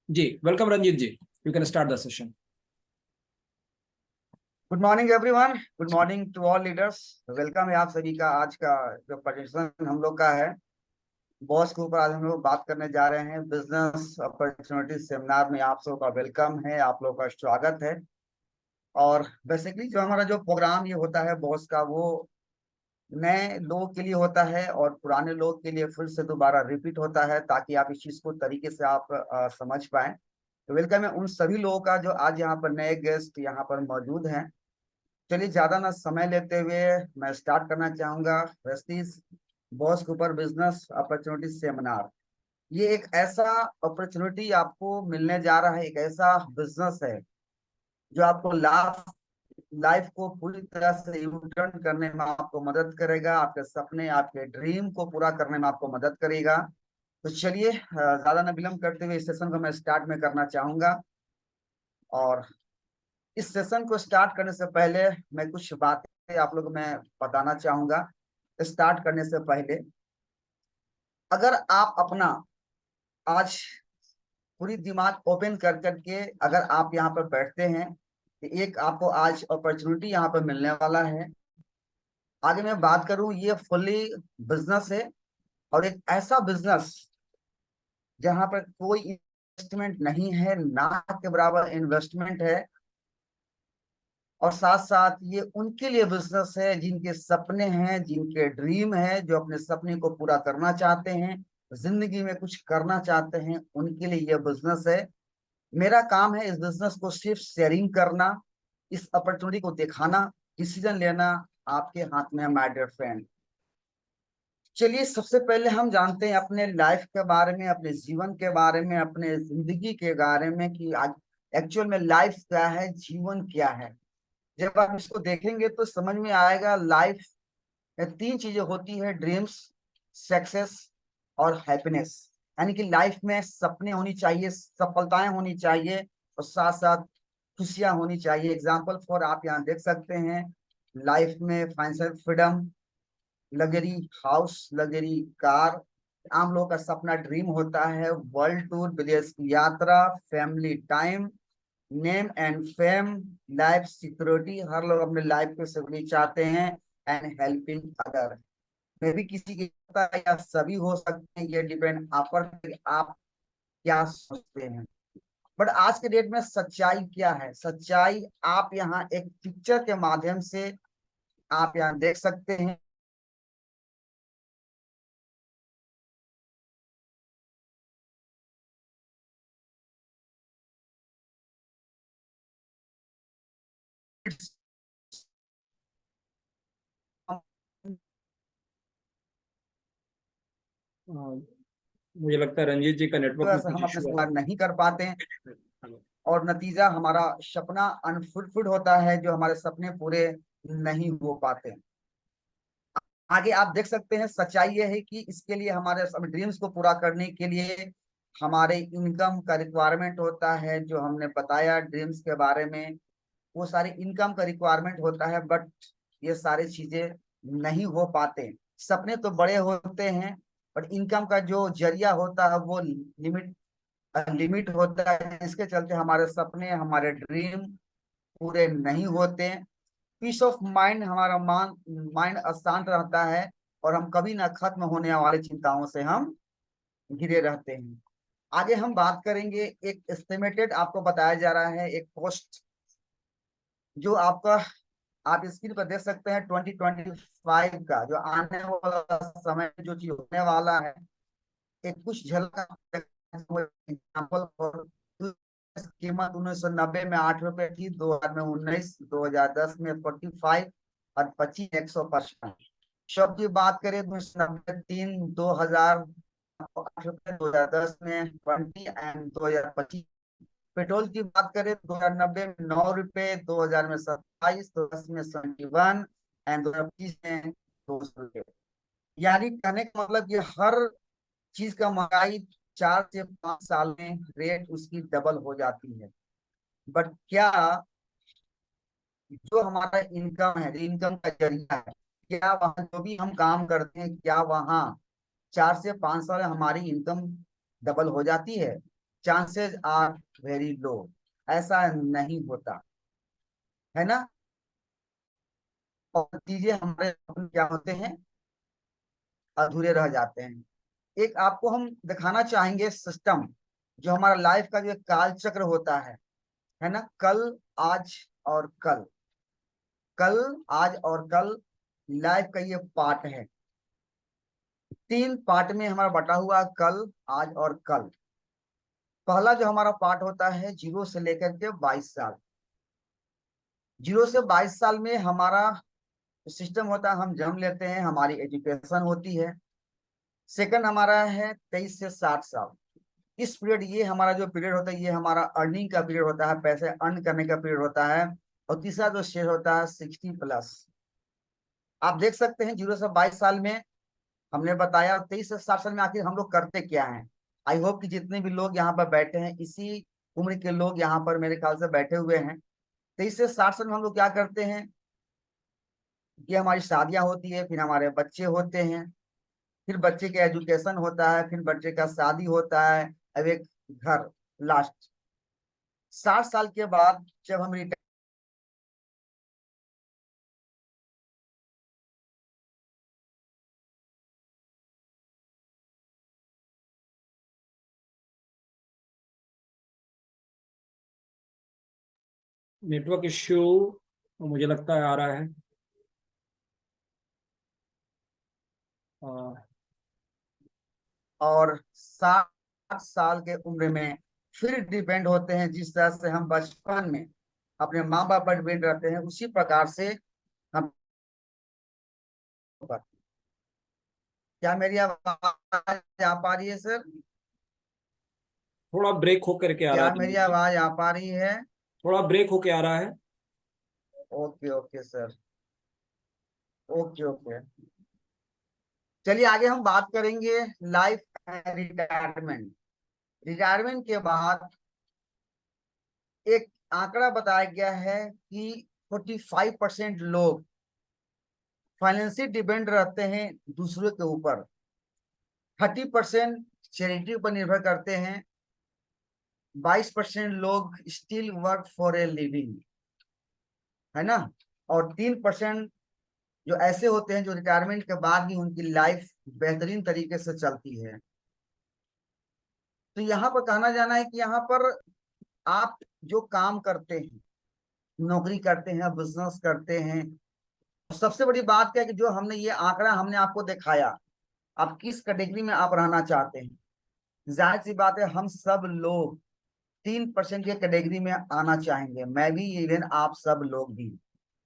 Ji welcome Ranjit ji, you can start the session. Good morning everyone, good morning to all leaders. Welcome है आप सभी का। आज का जो प्रेजेंटेशन हम लोग का है बॉस के ऊपर, आज हम लोग बात करने जा रहे हैं। बिजनेस अपॉर्चुनिटी सेमिनार में आप सबका वेलकम है, आप लोग का स्वागत है। और बेसिकली जो हमारा जो प्रोग्राम ये होता है बॉस का, वो नए लोगों के लिए होता है और पुराने लोग के लिए फिर से दोबारा रिपीट होता है, ताकि आप इस चीज को तरीके से आप समझ पाए। तो वेलकम है उन सभी लोगों का जो आज यहाँ पर नए गेस्ट यहाँ पर मौजूद हैं। चलिए ज्यादा ना समय लेते हुए मैं स्टार्ट करना चाहूंगा। प्रेस्टीज बॉस के ऊपर बिजनेस अपॉर्चुनिटी सेमिनार, ये एक ऐसा अपॉर्चुनिटी आपको मिलने जा रहा है, एक ऐसा बिजनेस है जो आपको लाभ लाइफ को पूरी तरह से यूटर्न करने में आपको मदद करेगा, आपके सपने आपके ड्रीम को पूरा करने में आपको मदद करेगा। तो चलिए ज्यादा न विलंब करते हुए इस सेशन को मैं स्टार्ट में करना चाहूंगा। और इस सेशन को स्टार्ट करने से पहले मैं कुछ बातें आप लोग मैं बताना चाहूंगा। स्टार्ट करने से पहले अगर आप अपना आज पूरी दिमाग ओपन कर करके अगर आप यहाँ पर बैठते हैं, तो एक आपको आज अपॉर्चुनिटी यहाँ पर मिलने वाला है। आगे मैं बात करूं, ये फुल्ली बिजनेस है और एक ऐसा बिजनेस जहां पर कोई इन्वेस्टमेंट नहीं है, ना के बराबर इन्वेस्टमेंट है। और साथ साथ ये उनके लिए बिजनेस है जिनके सपने हैं, जिनके ड्रीम है, जो अपने सपने को पूरा करना चाहते हैं, जिंदगी में कुछ करना चाहते हैं, उनके लिए ये बिजनेस है। मेरा काम है इस बिजनेस को सिर्फ शेयरिंग करना, इस अपॉर्चुनिटी को दिखाना, डिसीजन लेना आपके हाथ में है माय डियर फ्रेंड। चलिए सबसे पहले हम जानते हैं अपने लाइफ के बारे में, अपने जीवन के बारे में, अपने जिंदगी के बारे में कि आज एक्चुअल में लाइफ क्या है, जीवन क्या है। जब आप इसको देखेंगे तो समझ में आएगा लाइफ में तीन चीजें होती है: ड्रीम्स, सक्सेस और हैप्पीनेस। यानी कि लाइफ में सपने होनी चाहिए, सफलताएं होनी चाहिए और साथ साथ खुशियां होनी चाहिए। एग्जाम्पल फॉर आप यहाँ देख सकते हैं, लाइफ में financial freedom, luxury house, luxury car. आम लोगों का सपना ड्रीम होता है वर्ल्ड टूर, विदेश की यात्रा, family time, name and fame, life security. हर लोग अपने लाइफ को सिक्योरिटी चाहते हैं एंड हेल्पिंग अदर। मे भी किसी की होता है या सभी हो सकते हैं, ये डिपेंड आप पर कि आप क्या सोचते हैं। बट आज के डेट में सच्चाई क्या है? सच्चाई आप यहाँ एक पिक्चर के माध्यम से आप यहाँ देख सकते हैं। मुझे लगता है रंजीत जी का नेटवर्क में कुछ हम अपने इशू से नहीं कर पाते हैं है। और नतीजा हमारा सपना अनफुलफिल्ड होता है, जो हमारे सपने पूरे नहीं हो पाते। आगे आप देख सकते हैं, सच्चाई ये है कि इसके लिए हमारे ड्रीम्स को पूरा करने के लिए हमारे इनकम का रिक्वायरमेंट होता है। जो हमने बताया ड्रीम्स के बारे में, वो सारे इनकम का रिक्वायरमेंट होता है, बट ये सारी चीजें नहीं हो पाते। सपने तो बड़े होते हैं बट इनकम का जो जरिया होता है वो लिमिट होता है। इसके चलते हमारे सपने, हमारे ड्रीम पूरे नहीं होते। पीस ऑफ माइंड, हमारा माइंड अशांत रहता है और हम कभी ना खत्म होने वाली चिंताओं से हम घिरे रहते हैं। आगे हम बात करेंगे, एक एस्टिमेटेड आपको बताया जा रहा है एक पोस्ट जो आपका आप स्क्रीन पर देख सकते हैं 2025 का जो आने वाला समय जो चीज होने वाला है, एक कुछ झलक एग्जाम्पल। कीमत 1990 में 8 रुपए थी, 2000 में 19, 2010 में 45 और 25 155। शॉप की बात करें तो 1990 3, 2000 8 रुपए, 2010 में 20 एंड 2025। पेट्रोल की बात करें 2090 में 9 रुपए, 2000 में 27, 2010 में 71 एंड 2025 में 200 रुपए। यानी कहने का मतलब ये हर चीज का महंगाई 4 से 5 साल में रेट उसकी डबल हो जाती है। बट क्या जो हमारा इनकम है, इनकम का जरिया है, क्या वहाँ जो भी हम काम करते हैं, क्या वहाँ 4 से 5 साल में हमारी इनकम डबल हो जाती है? Chances are very low. ऐसा नहीं होता है ना। और चीजें हमारे क्या होते हैं, अधूरे रह जाते हैं। एक आपको हम दिखाना चाहेंगे सिस्टम, जो हमारा लाइफ का जो एक काल चक्र होता है ना, कल, आज और कल। कल, आज और कल लाइफ का ये पार्ट है। 3 पार्ट में हमारा बटा हुआ है, कल, आज और कल। पहला जो हमारा पार्ट होता है 0 से लेकर के 22 साल। 0 से 22 साल में हमारा सिस्टम होता है, हम जन्म लेते हैं, हमारी एजुकेशन होती है। सेकंड हमारा है 23 से 60 साल। इस पीरियड, ये हमारा जो पीरियड होता है, ये हमारा अर्निंग का पीरियड होता है, पैसे अर्न करने का पीरियड होता है। और तीसरा जो शेयर होता है 60+। आप देख सकते हैं 0 से 22 साल में हमने बताया। 23 से 60 साल में आखिर हम लोग करते क्या हैं? आई होप कि जितने भी लोग यहाँ पर बैठे हैं, इसी उम्र के लोग यहाँ पर मेरे ख्याल से बैठे हुए हैं। 23 से 60 साल में हम लोग क्या करते हैं कि हमारी शादियां होती है, फिर हमारे बच्चे होते हैं, फिर बच्चे का एजुकेशन होता है, फिर बच्चे का शादी होता है, अब एक घर। लास्ट 60 साल के बाद जब हम रिटायर, नेटवर्क इश्यू मुझे लगता है आ रहा है। आ, और 60 साल के उम्र में फिर डिपेंड होते हैं, जिस तरह से हम बचपन में अपने माँ बाप पर डिपेंड रहते हैं, उसी प्रकार से हम पर। क्या मेरी आवाज आ पा रही है सर? थोड़ा ब्रेक होकर के आ रहा क्या है मेरी रंजीत जी। आवाज आ पा रही है? थोड़ा ब्रेक होके आ रहा है। Okay okay sir. Okay okay. चलिए आगे हम बात करेंगे लाइफ रिटायरमेंट। रिटायरमेंट के बाद एक आंकड़ा बताया गया है कि 45% लोग फाइनेंशियल डिपेंड रहते हैं दूसरों के ऊपर। 30% चैरिटी पर निर्भर करते हैं। 22% लोग still work for a living, है ना। और 3% जो ऐसे होते हैं जो रिटायरमेंट के बाद भी उनकी लाइफ बेहतरीन तरीके से चलती है। तो यहाँ पर कहना जाना है कि यहाँ पर आप जो काम करते हैं, नौकरी करते हैं, बिजनेस करते हैं, सबसे बड़ी बात क्या है कि जो हमने ये आंकड़ा हमने आपको दिखाया, आप किस कैटेगरी में आप रहना चाहते हैं। जाहिर सी बात है, हम सब लोग 3% के कैटेगरी में आना चाहेंगे, मैं भी, इवन आप सब लोग भी।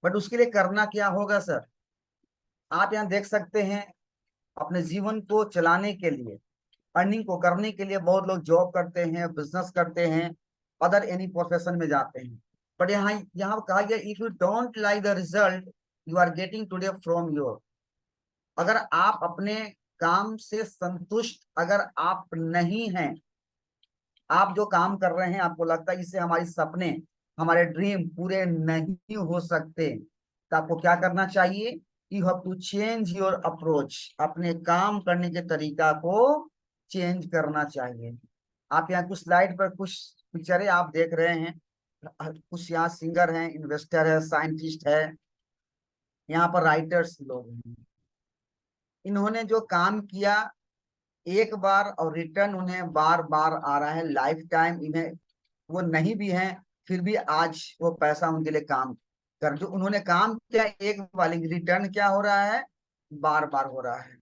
बट उसके लिए करना क्या होगा सर? आप यहाँ देख सकते हैं, अपने जीवन को चलाने के लिए, अर्निंग को करने के लिए बहुत लोग जॉब करते हैं, बिजनेस करते हैं, अदर एनी प्रोफेशन में जाते हैं। बट यहाँ यहाँ कहा गया, if you don't like the result you are getting today from your, अगर आप अपने काम से संतुष्ट अगर आप नहीं हैं, आप जो काम कर रहे हैं आपको लगता है इससे हमारे सपने, हमारे ड्रीम पूरे नहीं हो सकते, तो आपको क्या करना चाहिए? You have to change your approach. अपने काम करने के तरीका को चेंज करना चाहिए। आप यहाँ कुछ स्लाइड पर कुछ पिक्चरें आप देख रहे हैं। कुछ यहाँ सिंगर हैं, इन्वेस्टर है, साइंटिस्ट है, यहाँ पर राइटर्स लोग हैं। इन्होंने जो काम किया एक बार, और रिटर्न उन्हें बार बार आ रहा है, लाइफ टाइम इन्हें, वो नहीं भी हैं फिर भी आज वो पैसा उनके लिए काम कर, जो उन्होंने काम किया एक बार, रिटर्न क्या हो रहा है? बार बार हो रहा है।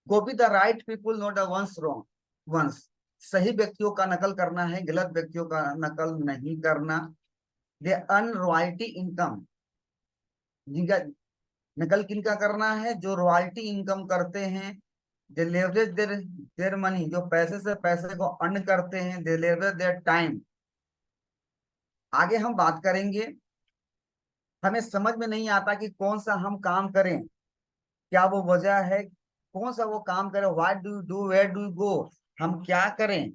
Copy the right people, not the ones wrong ones. सही व्यक्तियों का नकल करना है, गलत व्यक्तियों का नकल नहीं करना। They earn royalty income. जिनका नकल किनका करना है? जो रॉयल्टी इनकम करते हैं। दे लेवरेज देयर मनी, जो पैसे से पैसे को अर्न करते हैं। दे लेवरेज देयर टाइम। आगे हम बात करेंगे, हमें समझ में नहीं आता कि कौन सा हम काम करें, क्या वो वजह है, कौन सा वो काम करें, what do you do, where do you go, हम क्या करें,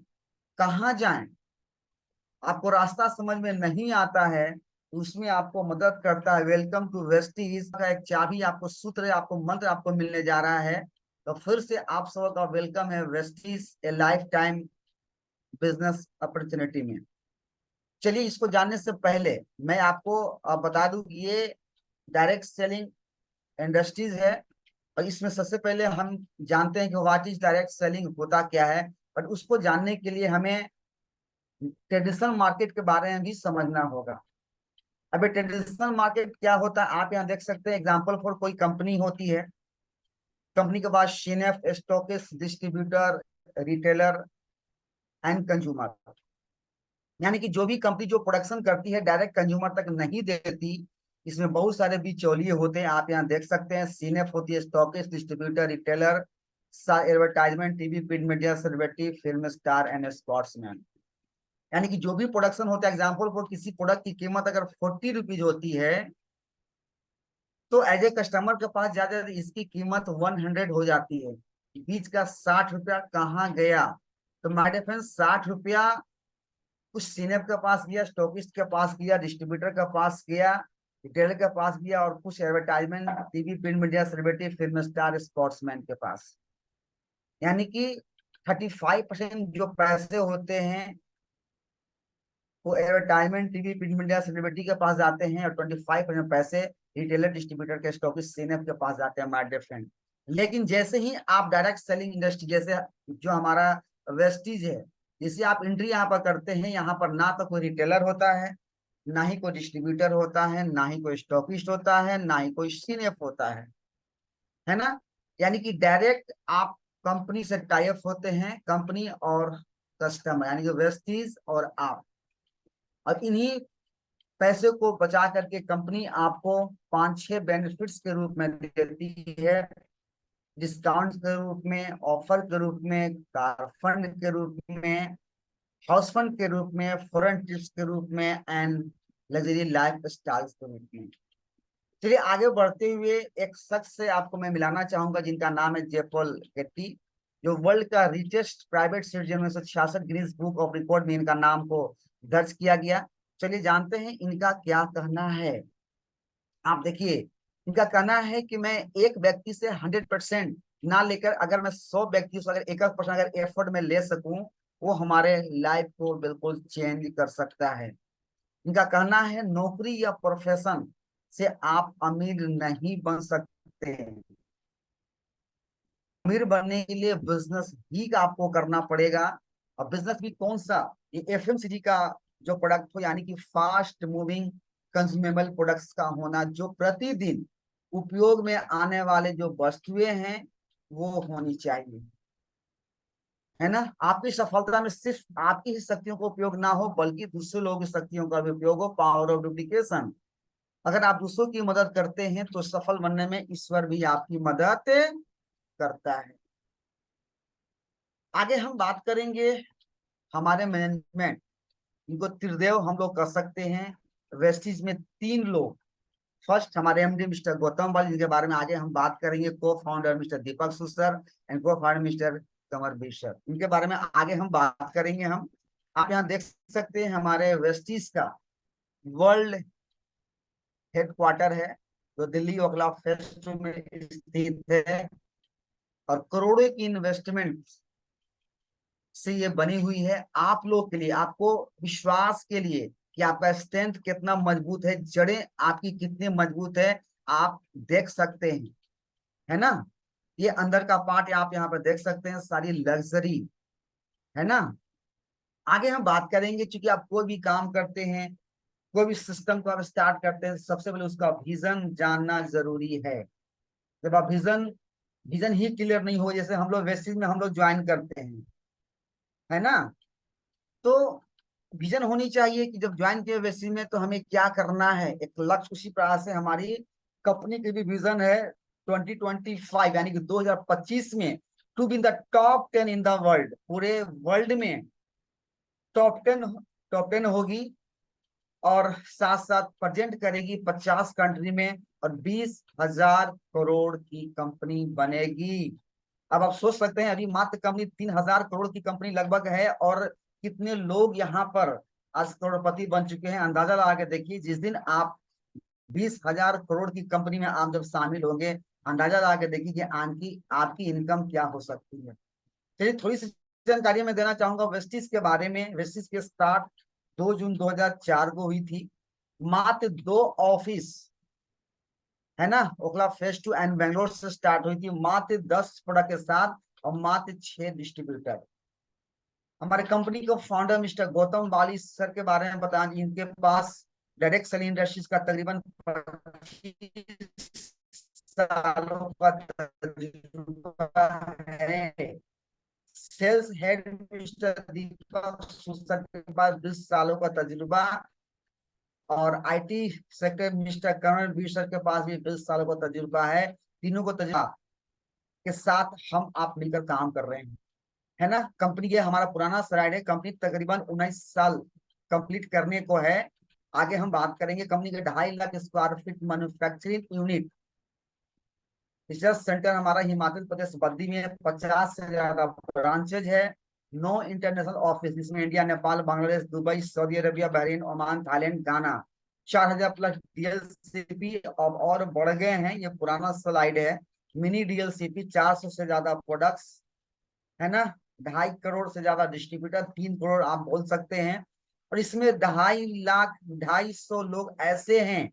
कहाँ जाएं। आपको रास्ता समझ में नहीं आता है, उसमें आपको मदद करता है। वेलकम टू वेस्टीज का एक चाबी, आपको सूत्र, आपको मंत्र आपको मिलने जा रहा है। तो फिर से आप सबका वेलकम है वेस्टीज ए लाइफ टाइम बिजनेस अपॉर्चुनिटी में। चलिए, इसको जानने से पहले मैं आपको बता दूं कि ये डायरेक्ट सेलिंग इंडस्ट्रीज है। और इसमें सबसे पहले हम जानते हैं कि व्हाट इज डायरेक्ट सेलिंग, होता क्या है। बट उसको जानने के लिए हमें ट्रेडिशनल मार्केट के बारे में भी समझना होगा। अभी ट्रेडिशनल मार्केट क्या होता है, आप यहाँ देख सकते हैं। एग्जाम्पल फॉर कोई कंपनी होती है, कंपनी के पास CNF, stockist, distributor, retailer and consumer, यानी कि जो भी कंपनी जो प्रोडक्शन करती है डायरेक्ट कंज्यूमर तक नहीं देती, इसमें बहुत सारे बिचौलिए होते हैं। आप यहाँ देख सकते हैं, सीएनएफ होती है stockist, distributor, retailer, advertisement, TV, print media, celebrity, film star and sportsman. यानी कि जो भी प्रोडक्शन होता है, एग्जाम्पल फॉर किसी प्रोडक्ट की कीमत अगर 40 रुपीज होती है, तो एज ए कस्टमर के पास जाते हैं इसकी कीमत 100 हो जाती है। बीच का 60 रुपया कहाँ गया? तो माय डियर फ्रेंड्स, 60 रुपया कुछ सीनेप के पास गया, स्टॉकिस्ट के पास गया, डिस्ट्रीब्यूटर के पास गया, रिटेलर के पास गया, और कुछ advertisement, TV, print media, celebrity, film star, sportsman के पास। यानी कि 35% जो पैसे होते हैं वो advertisement, TV, print media, celebrity के पास जाते हैं, और 25% पैसे रिटेलर, डिस्ट्रीब्यूटर के, स्टॉकिस्ट, सीनेप के पास जाते हैं माय डियर फ्रेंड। लेकिन जैसे ही आप डायरेक्ट सेलिंग इंडस्ट्री, जैसे जो हमारा वेस्टीज है, जैसे आप एंट्री यहाँ पर करते हैं, यहाँ पर ना तो कोई रिटेलर होता है, ना ही कोई डिस्ट्रीब्यूटर होता है, ना ही कोई स्टॉकिस्ट होता है, ना ही कोई सीनेप होता है ना। यानी कि डायरेक्ट आप कंपनी से टाई अप होते हैं, कंपनी और कस्टमर, यानी कि वेस्टीज और आप। और इन्हीं पैसे को बचा करके कंपनी आपको 5-6 बेनिफिट्स के रूप में देती है। डिस्काउंट के रूप में, ऑफर के रूप में, कार फंड के रूप में, हाउस फंड के रूप में, फॉरेन ट्रिप्स के रूप में, एंड लग्जरी लाइफ स्टाइल के रूप में। चलिए आगे बढ़ते हुए एक शख्स से आपको मैं मिलाना चाहूंगा जिनका नाम है जेपॉल गेट्टी, जो वर्ल्ड का रिचेस्ट प्राइवेट सिटीजन में से 66 गिनीज बुक ऑफ रिकॉर्ड में इनका नाम को दर्ज किया गया। चलिए जानते हैं इनका क्या कहना है। आप देखिए, इनका कहना है कि मैं एक व्यक्ति से 100% ना लेकर, अगर मैं 100 व्यक्ति से अगर 1% अगर एफर्ट में ले सकूं, वो हमारे लाइफ को बिल्कुल चेंज कर सकता है। इनका कहना है नौकरी या प्रोफेशन से आप अमीर नहीं बन सकते। अमीर बनने के लिए बिजनेस ही आपको करना पड़ेगा। और बिजनेस भी कौन सा? ये एफएमसीजी का जो प्रोडक्ट हो, यानी कि फास्ट मूविंग कंज्यूमेबल प्रोडक्ट्स का होना, जो प्रतिदिन उपयोग में आने वाले जो वस्तुएं हैं वो होनी चाहिए, है ना। आपकी सफलता में सिर्फ आपकी ही शक्तियों का उपयोग ना हो, बल्कि दूसरे लोगों की शक्तियों का भी उपयोग हो। पावर ऑफ डुप्लीकेशन, अगर आप दूसरों की मदद करते हैं तो सफल बनने में ईश्वर भी आपकी मदद करता है। आगे हम बात करेंगे हमारे मैनेजमेंट, इनको त्रिदेव हम लोग कर सकते हैं। वेस्टीज में 3 लोग, फर्स्ट हमारे एमडी मिस्टर गौतम बल, जिनके बारे में आगे हम बात करेंगे। को फाउंडर मिस्टर दीपक सुसर एंड को फाउंडर मिस्टर कमर बिशर, इनके बारे में आगे हम बात करेंगे। हम आप यहाँ देख सकते हैं हमारे वेस्टीज का वर्ल्ड हेडक्वार्टर है, जो दिल्ली ओखला फेस्ट में स्थित है, और करोड़ों की इन्वेस्टमेंट से ये बनी हुई है। आप लोग के लिए, आपको विश्वास के लिए कि आपका स्ट्रेंथ कितना मजबूत है, जड़ें आपकी कितनी मजबूत है, आप देख सकते हैं, है ना। ये अंदर का पार्ट आप यहाँ पर देख सकते हैं, सारी लग्जरी, है ना। आगे हम बात करेंगे, क्योंकि आप कोई भी काम करते हैं, कोई भी सिस्टम को आप स्टार्ट करते हैं, सबसे पहले उसका विजन जानना जरूरी है। जब आप विजन विजन ही क्लियर नहीं हो, जैसे हम लोग वेस्टिज में हम लोग ज्वाइन करते हैं, है ना, तो विजन होनी चाहिए कि जब ज्वाइन किए वेस्टिज में तो हमें क्या करना है, एक लक्ष्य। उसी प्रकार से हमारी कंपनी की भी विजन है 2025, यानी कि 2025 में to be in the top 10 in the world, पूरे वर्ल्ड में टॉप टेन होगी, और साथ साथ प्रेजेंट करेगी 50 कंट्री में, और 20,000 करोड़ की कंपनी बनेगी। अब आप सोच सकते हैं, अभी मात्र कंपनी 3,000 करोड़ की कंपनी लगभग है, और कितने लोग यहाँ पर आज करोड़पति बन चुके हैं। अंदाजा लगा के देखिए, जिस दिन आप 20,000 करोड़ की कंपनी में आप जब शामिल होंगे, अंदाजा लगा के देखिए कि आपकी आपकी इनकम क्या हो सकती है। चलिए थोड़ी सी जानकारी मैं देना चाहूंगा वेस्टिज के बारे में। वेस्टिज के स्टार्ट 2 जून 2004 को हुई थी। मात्र 2 ऑफिस है ना, ओखला फेज 2 एंड बेंगलोर से स्टार्ट हुई थी, मात्र 10 प्रोडक्ट के साथ और मात्र 6 डिस्ट्रीब्यूटर। हमारे कंपनी को फाउंडर मिस्टर गौतम बाली सर के बारे में बताएं। इनके पास डायरेक्ट सेलिंग इंडस्ट्रीज का तकरीबन 25 सालों का तजुर्बा है। सेल्स हेड मिस्टर दीपक सुसर के पास 20 सालों का तजुर्बा और IT sector mister colonel sir के पास भी 20 सालों का तजुर्बा है। तीनों को तजुर्बा के साथ हम आप मिलकर काम कर रहे हैं, है ना। कंपनी के हमारा पुराना स्लाइड है, कंपनी तकरीबन 19 साल कंप्लीट करने को है। आगे हम बात करेंगे कंपनी के 2.5 lakh square feet manufacturing unit. Research centre हमारा हिमाचल प्रदेश बद्दी में 50 से ज्यादा ब्रांचेज है। 9 इंटरनेशनल ऑफिस जिसमें India, Nepal, Bangladesh, Dubai, Saudi Arabia, Bahrain, Oman, Thailand, गाना। 4,000 प्लस डीएलसीपी और बढ़ गए हैं। ये पुराना स्लाइड है। मिनी डीएलसीपी 400 से ज्यादा प्रोडक्ट्स, है ना। 2.5 करोड़ से ज्यादा डिस्ट्रीब्यूटर, 3 करोड़ आप बोल सकते हैं। और इसमें 2.5 लाख 250 लोग ऐसे हैं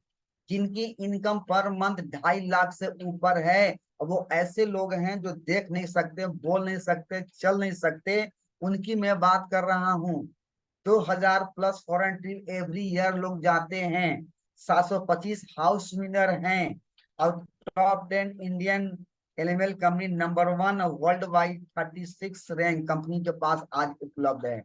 जिनकी इनकम पर मंथ 2.5 लाख से ऊपर है। और वो ऐसे लोग हैं जो देख नहीं सकते, बोल नहीं सकते, चल नहीं सकते, उनकी मैं बात कर रहा हूँ। 2,000 plus foreign trip every year लोग जाते हैं। 725 हाउस विनर हैं। और top 10 Indian LML company number 1 world wide 36 rank company के पास आज उपलब्ध है।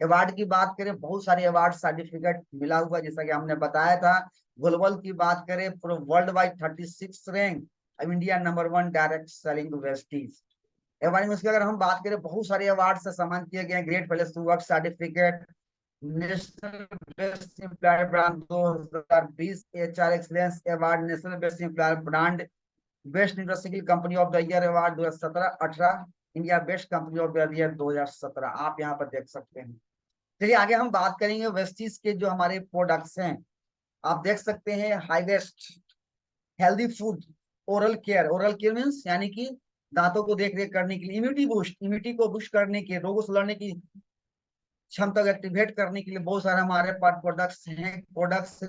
अवार्ड की बात करें, बहुत सारे अवार्ड सर्टिफिकेट मिला हुआ, जैसा कि हमने बताया था। ग्लोबल की बात करें, पूरे वर्ल्ड वाइड 36 रैंक, अब India number 1 direct selling Vestige. Award में उसकी अगर हम बात करें, बहुत सारे अवार्ड से सम्मानित किए गए। Great place to work certificate, national best employer brand 2020, HR excellence award, national best employer brand, best industrial company of the year award 2017-18, India best company of the year 2017, आप यहाँ पर देख सकते हैं। चलिए आगे हम बात करेंगे वेस्टीज के जो हमारे प्रोडक्ट्स हैं। आप देख सकते हैं highest healthy food, oral care means यानी कि दांतों को देख रेख करने के लिए, इम्यूनिटी बूस्ट, इम्यूनिटी को बूस्ट करने के, रोगों से लड़ने की क्षमता को एक्टिवेट करने के लिए बहुत सारे हमारे पास प्रोडक्ट्स हैं। प्रोडक्ट्स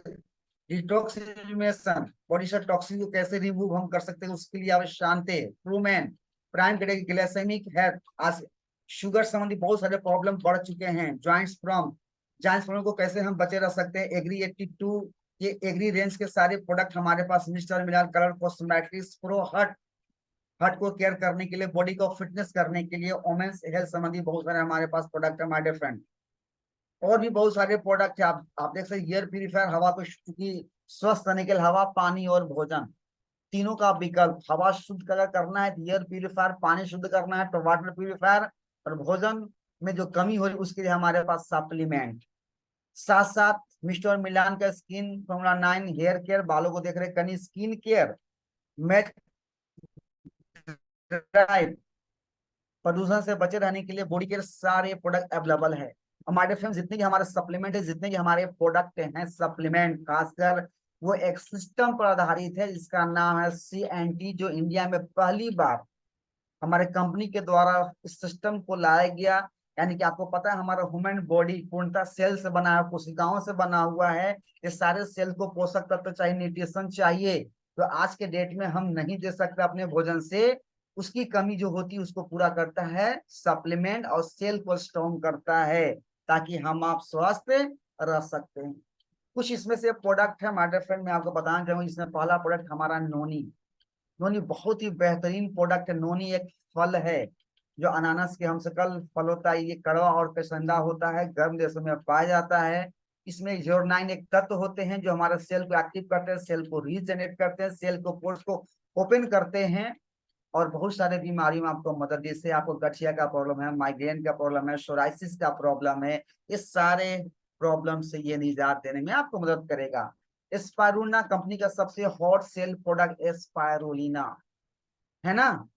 डिटॉक्सिफिकेशन, बॉडी से टॉक्सिन को कैसे रिमूव हम कर सकते हैं, उसके लिए आप शांति ट्रूमैन प्राइम करेगी, ग्लाइसेमिक हेल्थ, आज शुगर संबंधी बहुत सारे प्रॉब्लम बढ़ चुके हैं। जॉइंट्स प्रॉब्लम को कैसे हम बचे रह सकते हैं। एग्री 82, ये एग्री रेंज के सारे प्रोडक्ट हमारे पास मिस्टर मिलान कलर कॉस्मेटिक्स प्रो हर्ट को केयर करने के लिए, बॉडी को फिटनेस करने के लिए, वोमेन्स हेल्थ संबंधी बहुत सारे हमारे पास प्रोडक्ट है हमारे फ्रेंड। और भी बहुत सारे प्रोडक्ट है। आप देख सकते एयर प्यूरिफायर, हवा को स्वस्थ रहने के लिए हवा, पानी और भोजन तीनों का विकल्प। हवा शुद्ध करना है तो एयर प्यूरिफायर, पानी शुद्ध करना है तो वाटर प्यूरिफायर, और भोजन में जो कमी हो रही उसके लिए हमारे पास सप्लीमेंट। साथ साथ मिस्टर मिलान का स्किन फॉर्मूला 9 हेयर केयर, बालों को देख रहे कनी स्किन केयर, मैट ड्राइव, प्रदूषण से बचे रहने के लिए बॉडी केयर, सारे प्रोडक्ट अवेलेबल है। हमारे फ्रेंड्स जितने भी हमारे सप्लीमेंट है, जितने भी हमारे प्रोडक्ट हैं सप्लीमेंट, खासकर वो एक सिस्टम पर आधारित है जिसका नाम है CNT, जो इंडिया में पहली बार हमारे कंपनी के द्वारा इस सिस्टम को लाया गया। यानी कि आपको पता है हमारा ह्यूमन बॉडी पूर्णतः सेल से बना है, कोशिकाओं से बना हुआ है। ये सारे सेल को पोषक तत्व चाहिए, न्यूट्रिशन चाहिए, तो आज के डेट में हम नहीं दे सकते अपने भोजन से। उसकी कमी जो होती है उसको पूरा करता है सप्लीमेंट, और सेल को स्ट्रॉन्ग करता है ताकि हम आप स्वस्थ रह सकते हैं। कुछ इसमें से प्रोडक्ट है हमारे फ्रेंड, मैं आपको बताना चाहूंगा। इसमें पहला प्रोडक्ट हमारा नोनी। नोनी बहुत ही बेहतरीन प्रोडक्ट है। नोनी एक फल है जो अनानास के हमशक्ल फल होता है। ये कड़वा और कशंदा होता है, गर्म देशों में पाया जाता है। इसमें 09 एक तत्व होते हैं जो हमारे सेल को एक्टिव करते हैं, सेल को रीजनरेट करते हैं, सेल को पोर्स को ओपन करते हैं, और बहुत सारे बीमारियों में आपको मदद, जैसे आपको गठिया का प्रॉब्लम है, माइग्रेन का प्रॉब्लम है, सोराइसिस का प्रॉब्लम है, इस सारे प्रॉब्लम से ये निजात देने में आपको मदद करेगा। एस्पायरुलिना कंपनी का सबसे हॉट सेल प्रोडक्ट एस्पायरुलिना, है ना।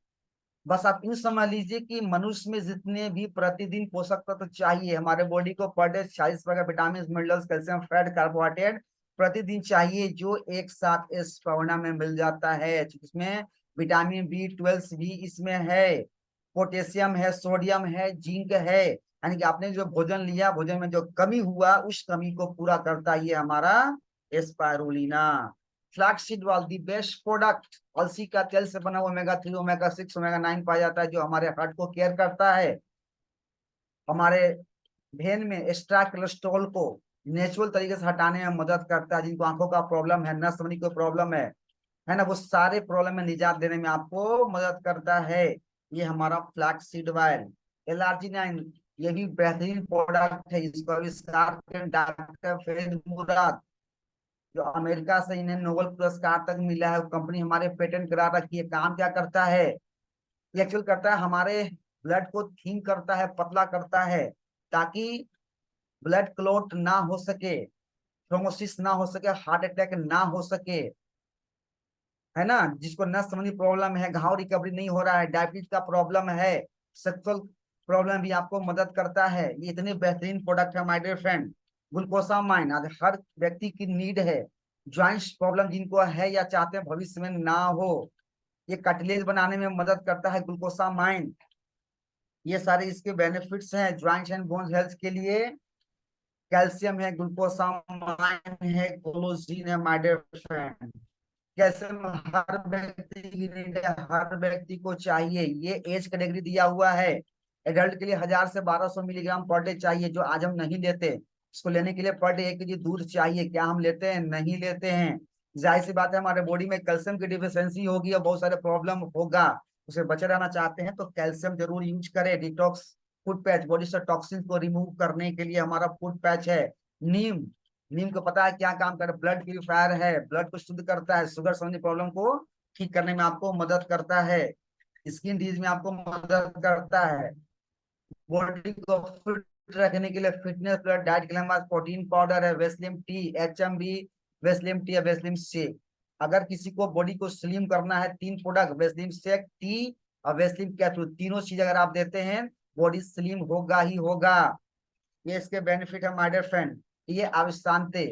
बस आप यूं समझ लीजिए कि मनुष्य में जितने भी प्रतिदिन पोषक तत्व चाहिए हमारे बॉडी को पर डे 40 प्रकार vitamin minerals calcium fat carbohydrate प्रतिदिन चाहिए, जो एक साथ इस पौना में मिल जाता है। इसमें विटामिन B12 भी इसमें है, पोटेशियम है, सोडियम है, जिंक है। यानी कि आपने जो भोजन लिया, भोजन में जो कमी हुआ उस कमी को पूरा करता है ये हमारा spirulina. Flaxseed oil the best product, अलसी का तेल से बना हुआ ओमेगा 3 ओमेगा 6 ओमेगा 9 पाया जाता है, जो हमारे हार्ट को केयर करता है, हमारे वेन में एक्स्ट्रा कोलेस्ट्रॉल को नेचुरल तरीके से हटाने में मदद करता है। जिनको आंखों का प्रॉब्लम है, नस बनी कोई प्रॉब्लम है ना, वो सारे प्रॉब्लम में निजात देने में आपको मदद करता है ये हमारा फ्लैक्सीड ऑयल। L-arginine ये भी बेहतरीन प्रोडक्ट है, इसको आविष्कार डॉक्टर फैज मुराद, जो अमेरिका से इन्हें नोबेल पुरस्कार तक मिला है, कंपनी हमारे पेटेंट करा रखी है। काम क्या करता है, ये एक्चुअल करता है हमारे ब्लड को थिन करता है, पतला करता है, ताकि ब्लड क्लॉट ना हो सके, थ्रोम्बोसिस ना हो सके, हार्ट अटैक ना हो सके, है ना। जिसको नस संबंधी प्रॉब्लम है, घाव रिकवरी नहीं हो रहा है, डायबिटीज का प्रॉब्लम है, सेक्सुअल प्रॉब्लम भी आपको मदद करता है। ये इतने बेहतरीन प्रोडक्ट है माय डियर फ्रेंड। ग्लूकोसामाइन आज हर व्यक्ति की नीड है, ज्वाइंट्स प्रॉब्लम जिनको है या चाहते हैं भविष्य में ना हो, ये कार्टिलेज बनाने में मदद करता है ग्लूकोसामाइन। ये सारे इसके बेनिफिट्स हैं ज्वाइंट्स एंड बोन्स हेल्थ के लिए। कैल्शियम है, ग्लूकोसामाइन है, कोलोजीन है माय डियर फ्रेंड। कैल्शियम हर व्यक्ति की नीड है, हर व्यक्ति को चाहिए। ये एज कैटेगरी दिया हुआ है, एडल्ट के लिए 1000 से 1200 मिलीग्राम पर डे चाहिए, जो आज हम नहीं लेते। इसको लेने के लिए पर डे 1 kg दूध चाहिए, क्या हम लेते हैं? नहीं लेते हैं। जाहिर सी बात है हमारे बॉडी में कैल्शियम की डिफिशियंसी होगी और बहुत सारे प्रॉब्लम होगा, उसे बचे रहना चाहते हैं तो कैल्शियम जरूर यूज करें। डिटॉक्स फूड पैच, बॉडी से टॉक्सिन को रिमूव करने के लिए हमारा फूड पैच है। नीम, नीम को पता है क्या काम करे, ब्लड प्यूरिफायर है, ब्लड को शुद्ध करता है, शुगर संबंधी प्रॉब्लम को ठीक करने में आपको मदद करता है, स्किन डिजीज में आपको मदद करता है, बॉडी को फिट रखने के लिए फिटनेस प्लस डाइट के लिए हमारे प्रोटीन पाउडर है, Weslim T, HMB, Weslim T या वेस्लिम शेक। अगर किसी को बॉडी को स्लिम करना है, 3 प्रोडक्ट वेस्लिम शेक, टी और वेस्लिम कैप्सूल, तीनों चीज अगर आप देते हैं बॉडी स्लिम होगा ही होगा। ये इसके बेनिफिट है माय डियर फ्रेंड। ये आविष्कांते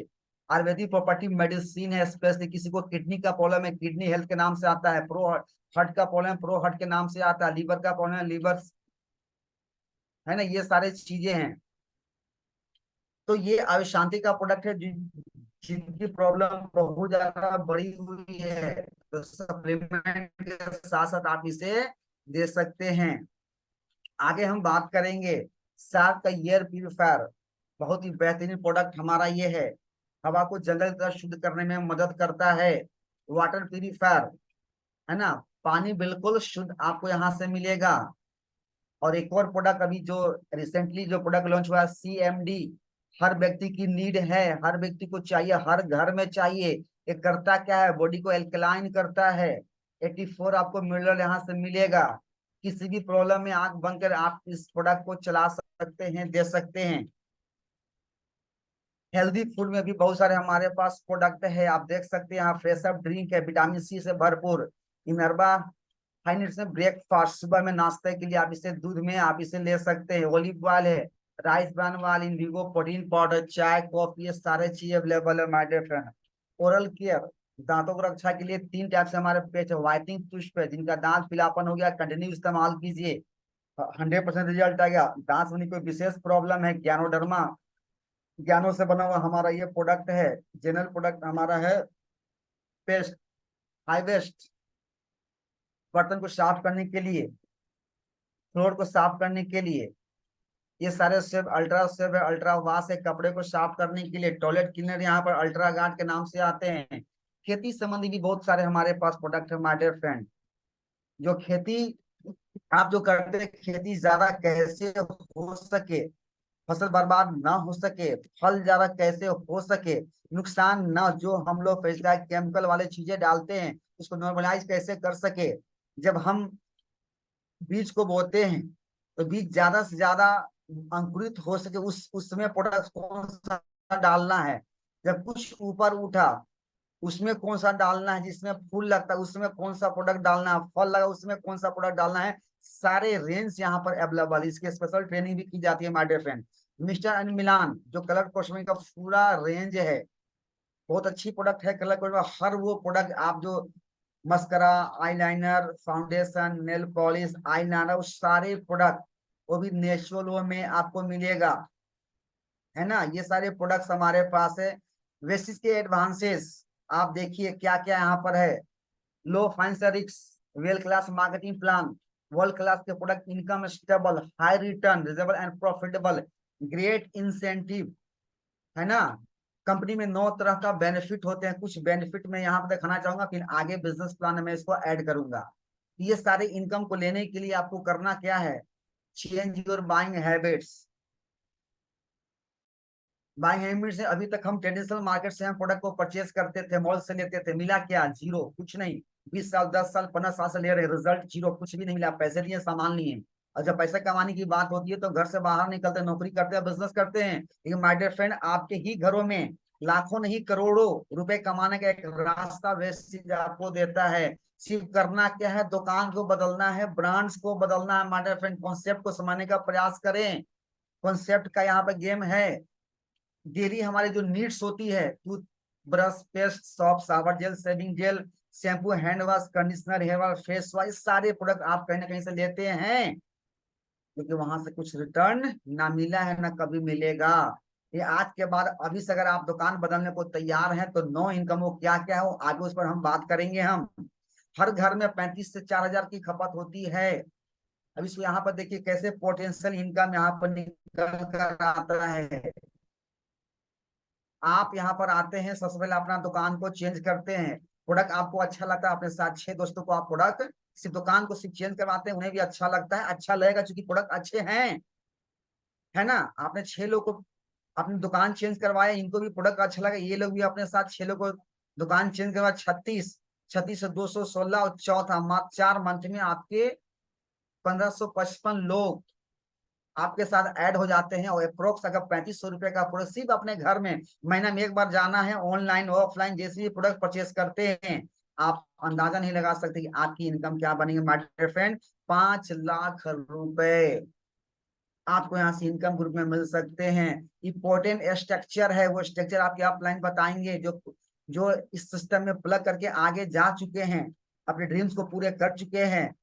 आयुर्वेदिक प्रॉपर्टी मेडिसिन है, स्पेशली किसी को किडनी का प्रॉब्लम है, किडनी हेल्थ के नाम से आता है, प्रो हार्ट का प्रॉब्लम प्रो हार्ट के नाम से आता है, लीवर का प्रॉब्लम लीवर, है ना, ये सारे चीजें हैं। तो ये आयुशांति का प्रोडक्ट है, जिनकी प्रॉब्लम बहुत ज्यादा बड़ी हुई है, तो सप्लीमेंट के साथ साथ आप इसे दे सकते हैं। आगे हम बात करेंगे सार्क का एयर प्यूरिफायर, बहुत ही बेहतरीन प्रोडक्ट हमारा ये है, हवा को जंगल की तरह शुद्ध करने में मदद करता है। वाटर प्यूरिफायर, है ना, पानी बिल्कुल शुद्ध आपको यहाँ से मिलेगा। और एक और प्रोडक्ट अभी जो रिसेंटली जो प्रोडक्ट लॉन्च हुआ है, CMD, हर व्यक्ति की नीड है, हर व्यक्ति को चाहिए, हर घर में चाहिए। ये करता क्या है, बॉडी को एल्कलाइन करता है, 84 आपको मिनरल यहाँ से मिलेगा। किसी भी प्रॉब्लम में आंख बंद कर आप इस प्रोडक्ट को चला सकते हैं, दे सकते हैं। हेल्दी फूड में भी बहुत सारे हमारे पास प्रोडक्ट है, आप देख सकते हैं यहाँ फ्रेश अप ड्रिंक है, विटामिन C से भरपूर। इनरबा फाइनेंस में ब्रेकफास्ट, सुबह में नाश्ते के लिए आप इसे दूध में आप इसे ले सकते हैं। ऑलिव ऑयल है, rice bran oil, indigo protein powder, चाय कॉफी, ये सारे चीज अवेलेबल है my dear friend. Oral care, दांतों की रक्षा के लिए 3 टाइप से हमारे पेस्ट है। व्हाइटनिंग टूथपेस्ट, जिनका दांत पीलापन हो गया कंटिन्यू इस्तेमाल कीजिए, 100% रिजल्ट आएगा। दांत में कोई विशेष प्रॉब्लम है, ज्ञानोडर्मा, ज्ञानों से बना हुआ हमारा ये प्रोडक्ट है। जनरल प्रोडक्ट हमारा है पेस्ट, हाई वेस्ट, बर्तन को साफ करने के लिए, फ्लोर को साफ करने के लिए। ये सारे सेव, अल्ट्रा सेव है, अल्ट्रा वाश है, कपड़े को साफ करने के लिए। टॉयलेट क्लीनर यहाँ पर अल्ट्रा गार्ड के नाम से आते हैं। खेती संबंधी भी बहुत सारे हमारे पास प्रोडक्ट है माय डियर फ्रेंड। जो खेती आप जो करते हैं, खेती ज्यादा कैसे हो सके, फसल बर्बाद ना हो सके, फल ज्यादा कैसे हो सके, नुकसान ना, जो हम लोग पेस्टिसाइड केमिकल वाले चीजें डालते हैं उसको नॉर्मलाइज कैसे कर सके। जब हम बीज को बोते हैं तो बीज ज्यादा से ज्यादा अंकुरित हो सके, उस समय प्रोडक्ट कौन सा डालना है। जब कुछ ऊपर उठा उसमें कौन सा डालना है, जिसमें फूल लगता है उसमें कौन सा प्रोडक्ट डालना है, फल लगा उसमें कौन सा प्रोडक्ट डालना है, सारे रेंज यहाँ पर अवेलेबल। इसकी स्पेशल ट्रेनिंग भी की जाती है my dear friend. Mister and मिलान जो कलर कॉस्मेटिक का पूरा रेंज है, बहुत अच्छी प्रोडक्ट है कलर कॉस्मेटिक। हर वो प्रोडक्ट आप जो mascara, eyeliner, foundation, nail polish, eyeliner, वो सारे प्रोडक्ट वो भी नेचुरल वे में आपको मिलेगा, है ना। ये सारे प्रोडक्ट्स हमारे पास है। वेसिस के एडवांसेस आप देखिए क्या क्या यहाँ पर है। Low financial risk, well class marketing plan, world class के product, income stable, high return, reasonable and profitable, great incentive, है ना। कंपनी में 9 तरह का बेनिफिट होते हैं। कुछ बेनिफिट मैं यहाँ पर दिखाना चाहूंगा, फिर आगे बिजनेस प्लान में इसको ऐड करूंगा। ये सारे इनकम को लेने के लिए आपको करना क्या है, change your buying habits. Buying habit से अभी तक हम ट्रेडिशनल मार्केट से हम प्रोडक्ट को परचेज करते थे, मॉल से लेते थे, मिला क्या, जीरो, कुछ नहीं। 20 साल 10 साल 15 साल से ले रहे, रिजल्ट जीरो, कुछ भी नहीं मिला। पैसे लिए, सामान लिए। और जब पैसे कमाने की बात होती है तो घर से बाहर निकलते, नौकरी करते हैं, बिजनेस करते हैं। लेकिन माय डियर फ्रेंड, आपके ही घरों में लाखों नहीं करोड़ों रुपए कमाने का एक रास्ता वेस्टेज आपको देता है। सिर्फ करना क्या है, दुकान को बदलना है, ब्रांड्स को बदलना है। माय डियर फ्रेंड, कॉन्सेप्ट को समझने का प्रयास करें। कॉन्सेप्ट का यहाँ पे गेम है। डेली हमारे जो नीड्स होती है, toothbrush, paste, soap, shower gel, shaving gel, shampoo, hand wash, conditioner, hair wash, face wash, सारे प्रोडक्ट आप कहीं ना कहीं से लेते हैं, क्योंकि वहां से कुछ रिटर्न ना मिला है ना कभी मिलेगा। ये आज के बाद अभी से अगर आप दुकान बदलने को तैयार हैं तो नो इनकम हो क्या क्या हो, आगे उस पर हम बात करेंगे। हम हर घर में 35 से 4 हजार की खपत होती है। अब इसको यहाँ पर देखिए कैसे पोटेंशियल इनकम यहाँ पर निकल कर आता है। आप यहाँ पर आते हैं, सबसे पहले अपना दुकान को चेंज करते हैं। प्रोडक्ट आपको अच्छा लगता है, अपने साथ 6 दोस्तों को आप प्रोडक्ट सिर्फ दुकान को सिर्फ चेंज करवाते हैं, उन्हें भी अच्छा लगता है, अच्छा लगेगा क्योंकि प्रोडक्ट अच्छे हैं, है ना। आपने 6 लोग को अपनी दुकान चेंज करवाया, इनको भी प्रोडक्ट अच्छा लगा, ये लोग भी अपने साथ 6 लोग को दुकान चेंज करवा, 36, 36 से 216, और चौथा मात्र 4 मंथ में आपके 1555 लोग आपके साथ ऐड हो जाते हैं। और अप्रोक्स अगर 3500 रुपए का प्रोडक्ट सिर्फ अपने घर में महीना में एक बार जाना है, ऑनलाइन ऑफलाइन जैसे भी प्रोडक्ट परचेस करते हैं, आप अंदाजा नहीं लगा सकते कि आपकी इनकम क्या बनेगी माय डियर फ्रेंड। 5 लाख रुपए आपको यहाँ से इनकम ग्रुप में मिल सकते हैं। इंपॉर्टेंट स्ट्रक्चर है, वो स्ट्रक्चर आपके अपलाइन बताएंगे, जो जो इस सिस्टम में प्लग करके आगे जा चुके हैं, अपने ड्रीम्स को पूरे कर चुके हैं,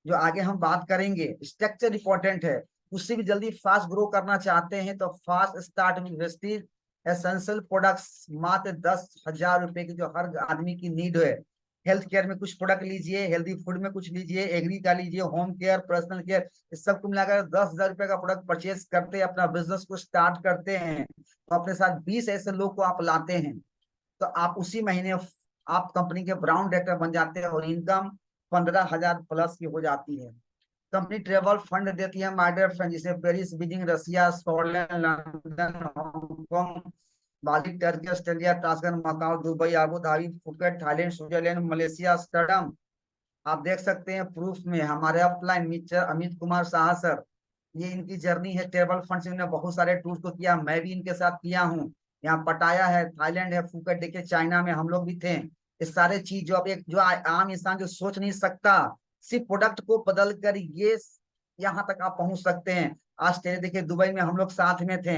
जो आगे हम बात करेंगे। स्ट्रक्चर इंपॉर्टेंट है। उससे भी जल्दी फास्ट ग्रो करना चाहते हैं तो fast start with Vestige essential products, मात्र 10,000 रुपए की जो हर आदमी की नीड है। हेल्थ केयर में कुछ प्रोडक्ट लीजिए, हेल्दी फूड में कुछ लीजिए, एग्री का लीजिए, होम केयर, पर्सनल केयर, इस सब को मिलाकर 10,000 रुपए का प्रोडक्ट परचेज करते हैं, अपना बिजनेस को स्टार्ट करते हैं, तो अपने साथ 20 ऐसे लोग को आप लाते हैं, तो आप उसी महीने आप कंपनी के ब्राउन डायरेक्टर बन जाते हैं और इनकम 15,000 प्लस की हो जाती है। कंपनी ट्रेवल फंड देती है माय डियर फ्रेंड, जिसे Paris, Beijing, Russia, Scotland, London, Hong Kong, Bali, Turkey, Australia, Tashkent, Macau, Dubai, Abu Dhabi, Phuket, Thailand, Switzerland, Malaysia, Amsterdam. आप देख सकते हैं प्रूफ में हमारे upline mister Amit Kumar Shah sir, ये इनकी जर्नी है ट्रेवल फंड से। इन्होंने बहुत सारे टूर को किया, मैं भी इनके साथ किया हूँ। यहाँ पटाया है, थाईलैंड है, फुकेट, देखिए चाइना में हम लोग भी थे। ये सारे चीज जो अब एक जो आम इंसान जो सोच नहीं सकता, सिर्फ प्रोडक्ट को बदल कर ये यहाँ तक आप पहुंच सकते हैं। ऑस्ट्रेलिया देखिए, दुबई में हम लोग साथ में थे।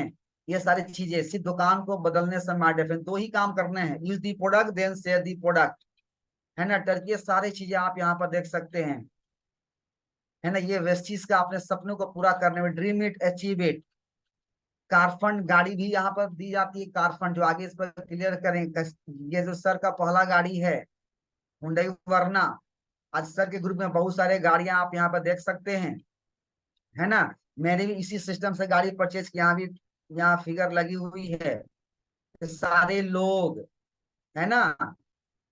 ये सारी चीजें सिर्फ दुकान को बदलने से मार डिफरेंस, दो ही काम करने हैं, use the product then share the product, है ना। टर्की, ये सारी चीजें आप यहाँ पर देख सकते हैं, है ना। ये वेस्टीज का अपने सपनों को पूरा करने में, ड्रीम इट अचीव इट। कारफंड गाड़ी भी यहाँ पर दी जाती है, कारफंड जो आगे इस पर क्लियर करें। ये जो सर का पहला गाड़ी है हुंडई वरना, आज सर के ग्रुप में बहुत सारे गाड़ियां आप यहाँ पर देख सकते हैं, है ना। मैंने भी इसी सिस्टम से गाड़ी परचेज की, यहाँ भी यहाँ फिगर लगी हुई है। ये सारे लोग, है ना,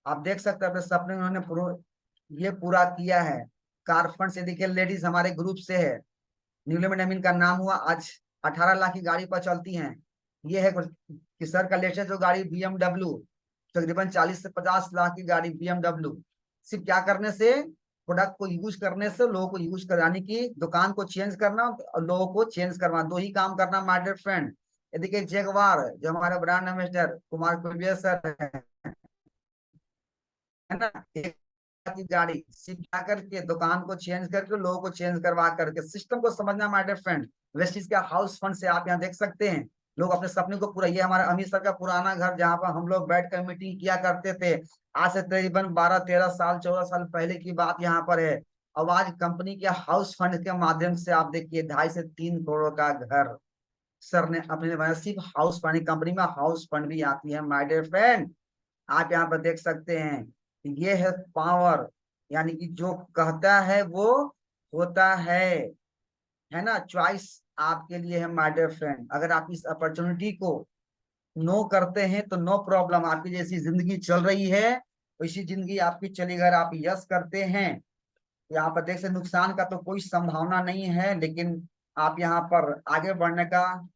आप देख सकते हैं अपने सपने में उन्होंने ये पूरा किया है। कारफंड से देखिए लेडीज हमारे ग्रुप से है, न्यूलीमैन अमीन का नाम हुआ, आज 18 लाख की गाड़ी पर चलती हैं। ये है कि सर का लेटेस्ट जो गाड़ी BMW, तकरीबन 40 से 50 लाख की गाड़ी BMW, सिर्फ क्या करने से, प्रोडक्ट को यूज करने से, लोगों को यूज कराने की, दुकान को चेंज करना और लोगों को चेंज करना, दो ही काम करना माय डियर फ्रेंड। ये देखिए जगवार जो हमारे ब्रांड एम्बेसडर कुमार कुलविया सर है, है ना, एक की गाड़ी सिर्फ जाकर के दुकान को चेंज करके लोगों को चेंज करवा करके सिस्टम को समझना माय डियर फ्रेंड। वेस्टिज का हाउस फंड से आप यहाँ देख सकते हैं लोग अपने सपने को पूरा, ये हमारा अमीर सर का पुराना घर जहाँ पर हम लोग बैठ कर मीटिंग किया करते थे। आज से तकरीबन 12-13 साल 14 साल पहले की बात यहाँ पर है। अब आज कंपनी के हाउस फंड के माध्यम से आप देखिए 2.5 से 3 करोड़ का घर सर ने अपने बनाया। सिर्फ हाउस फंड, कंपनी में हाउस फंड भी आती है माय डियर फ्रेंड। आप यहाँ पर देख सकते हैं, ये है पावर, यानी कि जो कहता है वो होता है ना। चॉइस आपके लिए है माय डियर फ्रेंड। अगर आप इस अपॉर्चुनिटी को नो करते हैं तो नो प्रॉब्लम, आपकी जैसी जिंदगी चल रही है वैसी जिंदगी आपकी चली। अगर आप यस करते हैं, यहाँ पर देख से नुकसान का तो कोई संभावना नहीं है, लेकिन आप यहाँ पर आगे बढ़ने का